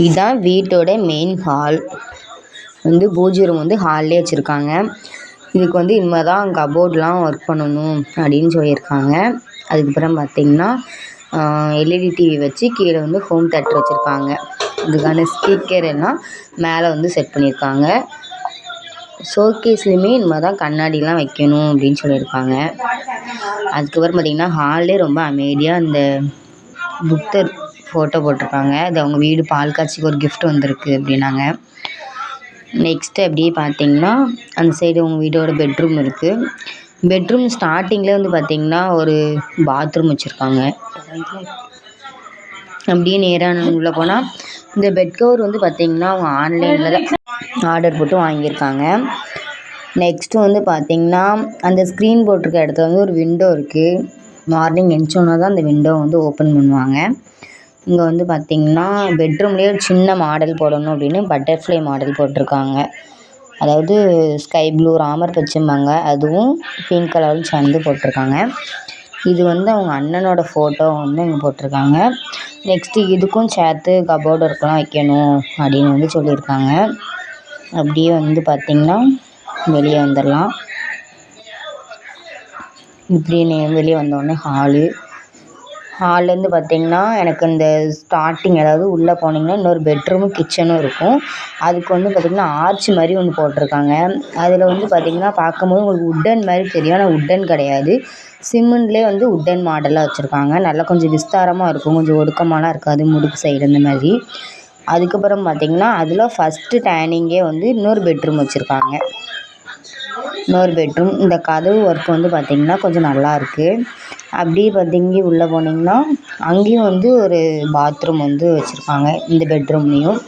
இதுதான் வீட்டோட main hall. பூஜை ரூம் ஹால்லே வச்சுருக்காங்க. இதுக்கு இனிமேல் தான் கபோர்ட்லாம் ஒர்க் பண்ணணும் அப்படின்னு சொல்லியிருக்காங்க. அதுக்கப்புறம் பார்த்திங்கன்னா எல்இடி டிவி வச்சு கீழே ஹோம் தேட்டர் வச்சுருக்காங்க. அதுக்கான ஸ்பீக்கர் எல்லாம் மேலே செட் பண்ணியிருக்காங்க. ஷோகேஸ்லேயுமே இனிமேல் தான் கண்ணாடிலாம் வைக்கணும் அப்படின்னு சொல்லியிருக்காங்க. அதுக்கப்புறம் பார்த்திங்கன்னா ஹால்லே ரொம்ப அமைதியாக அந்த புத்தர் ஃபோட்டோ போட்டிருக்காங்க. அது அவங்க வீடு பால் காட்சிக்கு ஒரு கிஃப்ட் வந்திருக்கு அப்படின்னாங்க. நெக்ஸ்ட்டு அப்படியே பார்த்திங்கன்னா அந்த சைடு உங்கள் வீடோட பெட்ரூம் இருக்குது. பெட்ரூம் ஸ்டார்டிங்கில் பார்த்திங்கன்னா ஒரு பாத்ரூம் வச்சுருக்காங்க. அப்படியே நேராக உள்ளே போனால் இந்த பெட் கவர் பார்த்திங்கன்னா அவங்க ஆன்லைனில் தான் ஆர்டர் போட்டு வாங்கியிருக்காங்க. நெக்ஸ்ட்டு பார்த்திங்கன்னா அந்த ஸ்க்ரீன் போட்டிருக்க இடத்துல ஒரு விண்டோ இருக்குது. மார்னிங் எந்திச்சோன்னா தான் அந்த விண்டோ ஓப்பன் பண்ணுவாங்க. இங்கே பார்த்திங்கன்னா பெட்ரூம்லேயே ஒரு சின்ன மாடல் போடணும் அப்படின்னு பட்டர்ஃப்ளை மாடல் போட்டிருக்காங்க. அதாவது ஸ்கை ப்ளூ ராமர் பச்சைம்பாங்க, அதுவும் பிங்க் கலரும் சேர்ந்து போட்டிருக்காங்க. இது அவங்க அண்ணனோட ஃபோட்டோ இங்கே போட்டிருக்காங்க. நெக்ஸ்ட்டு இதுக்கும் சேர்த்து கபோர்டு ஒர்க்லாம் வைக்கணும் அப்படின்னு சொல்லியிருக்காங்க. அப்படியே பார்த்திங்கன்னா வெளியே வந்துடலாம். இப்படி வெளியே வந்தோடனே ஹால்லேருந்து பார்த்திங்கன்னா எனக்கு இந்த ஸ்டார்டிங் அதாவது உள்ளே போனீங்கன்னா இன்னொரு பெட்ரூமும் கிச்சனும் இருக்கும். அதுக்கு பார்த்திங்கன்னா ஆர்ச் மாதிரி ஒன்று போட்டிருக்காங்க. அதில் பார்த்திங்கன்னா பார்க்கும்போது உங்களுக்கு உட்டன் மாதிரி தெரியும். ஆனால் உட்டன் கிடையாது, சிமெண்ட்லேயே உட்டன் மாடலாக வச்சுருக்காங்க. நல்லா கொஞ்சம் விஸ்தாரமாக இருக்கும், கொஞ்சம் ஒடுக்கமாலாம் இருக்காது முடுக்கு சைடு இந்த மாதிரி. அதுக்கப்புறம் பார்த்திங்கன்னா அதில் ஃபஸ்ட்டு டைனிங்கே இன்னொரு பெட்ரூம் வச்சுருக்காங்க. இன்னொரு பெட்ரூம் இந்த கதவு ஒர்க் பார்த்திங்கன்னா கொஞ்சம் நல்லாயிருக்கு. அப்படியே பார்த்திங்க உள்ளே போனீங்கன்னா அங்கேயும் ஒரு பாத்ரூம் வச்சுருக்காங்க. இந்த பெட்ரூம்லேயும்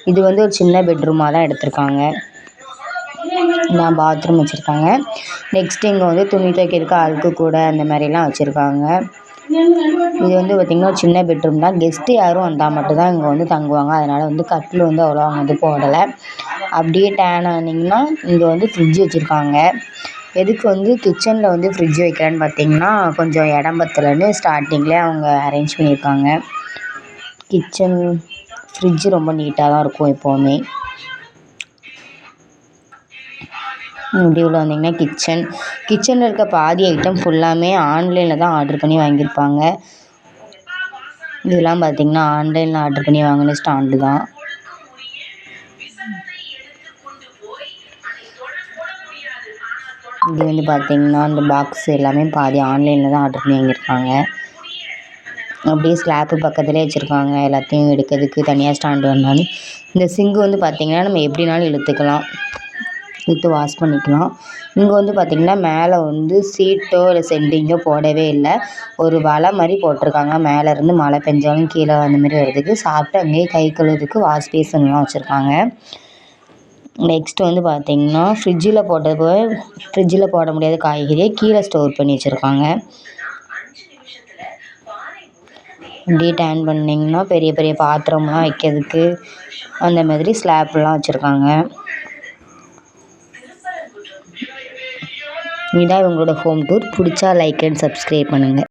இது ஒரு சின்ன பெட்ரூமாக தான் எடுத்திருக்காங்க. நான் பாத்ரூம் வச்சுருக்காங்க. நெக்ஸ்ட்டு இங்கே துணி துவைக்கிறதுக்கு அழுக்கு கூட அந்த மாதிரிலாம் வச்சுருக்காங்க. இது பார்த்திங்கன்னா ஒரு சின்ன பெட்ரூம் தான். கெஸ்ட்டு யாரும் வந்தால் மட்டும்தான் இங்கே தங்குவாங்க. அதனால் கட்டில் அவ்வளோ அவங்க போடலை. அப்படியே டேன் ஆனிங்கன்னா இங்கே ஃப்ரிட்ஜ் வச்சுருக்காங்க. எதுக்கு கிச்சனில் ஃப்ரிட்ஜ் வைக்கிறேன்னு பார்த்திங்கன்னா கொஞ்சம் இடம் பத்தலைன்னு ஸ்டார்டிங்லேயே அவங்க அரேஞ்ச் பண்ணியிருக்காங்க. கிச்சன் ஃப்ரிட்ஜ் ரொம்ப நீட்டாக தான் இருக்கும் எப்போவுமே. இப்படி உள்ள வந்திங்கன்னா கிச்சனில் இருக்க பாதி ஐட்டம் ஃபுல்லாமே ஆன்லைனில் தான் ஆர்டர் பண்ணி வாங்கியிருப்பாங்க. இதெல்லாம் பார்த்திங்கன்னா ஆன்லைனில் ஆர்டர் பண்ணி வாங்கின ஸ்டாண்டு தான். இது பார்த்திங்கன்னா இந்த பாக்ஸ் எல்லாமே பாதி ஆன்லைனில் தான் ஆர்டர் பண்ணி வாங்கியிருக்காங்க. அப்படியே ஸ்லாப்பு பக்கத்துலேயே வச்சுருக்காங்க. எல்லாத்தையும் எடுக்கிறதுக்கு தனியாக ஸ்டாண்டு வந்தாலும் இந்த சிங்கு பார்த்திங்கன்னா நம்ம எப்படினாலும் இழுத்து வாஷ் பண்ணிக்கலாம். இங்கே பார்த்திங்கன்னா மேலே சீட்டோ இல்லை சென்டிங்கோ போடவே இல்லை. ஒரு வலை மாதிரி போட்டிருக்காங்க. மேலேருந்து மழை பெஞ்சாலும் கீழே அந்த மாதிரி வர்றதுக்கு. சாப்பிட்டு அங்கேயே கை கழுவுறதுக்கு வாஷ் பேசன்லாம் வச்சுருக்காங்க. நெக்ஸ்ட்டு பார்த்திங்கன்னா ஃப்ரிட்ஜில் போட முடியாத காய்கறியை கீழே ஸ்டோர் பண்ணி வச்சுருக்காங்க. அப்படியே டேர்ன் பண்ணிங்கன்னா பெரிய பெரிய பாத்திரம்லாம் வைக்கிறதுக்கு அந்த மாதிரி ஸ்லாப்லாம் வச்சுருக்காங்க. இதுதான் இவங்களோட ஹோம் டூர். பிடிச்சா லைக் அண்ட் சப்ஸ்கிரைப் பண்ணுங்கள்.